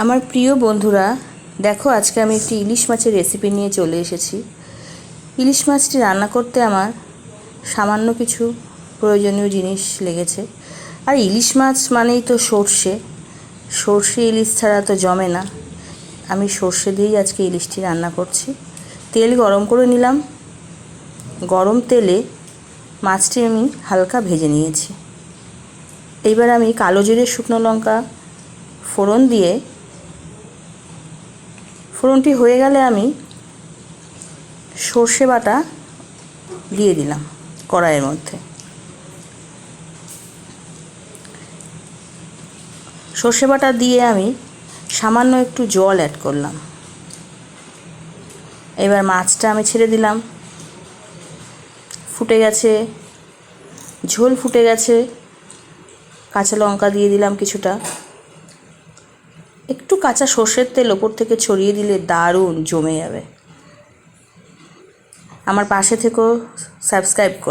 আমার প্রিয় বন্ধুরা, দেখো আজকে আমি একটি ইলিশ মাছের রেসিপি নিয়ে চলে এসেছি। ইলিশ মাছটি রান্না করতে আমার সামান্য কিছু প্রয়োজনীয় জিনিস লেগেছে। আর ইলিশ মাছ মানেই তো সর্ষে ইলিশ ছাড়া তো জমে না। আমি সর্ষে দিয়েই আজকে ইলিশটি রান্না করছি। তেল গরম করে নিলাম। গরম তেলে মাছটি আমি হালকা ভেজে নিয়েছি। এইবার আমি কালো জিরে, শুকনো লঙ্কা ফোড়ন দিয়ে, ফোড়নটি হয়ে গেলে আমি সর্ষে বাটা দিয়ে দিলাম কড়াইয়ের মধ্যে। সর্ষে বাটা দিয়ে আমি সামান্য একটু জল অ্যাড করলাম। এবার মাছটা আমি ছেড়ে দিলাম। ফুটে গেছে, ঝোল ফুটে গেছে। কাঁচা লঙ্কা দিয়ে দিলাম কিছুটা। একটু কাঁচা সর্ষের তেল ওপর থেকে ছড়িয়ে দিলে দারুণ জমে যাবে। আমার পাশে থেকেও সাবস্ক্রাইব করো।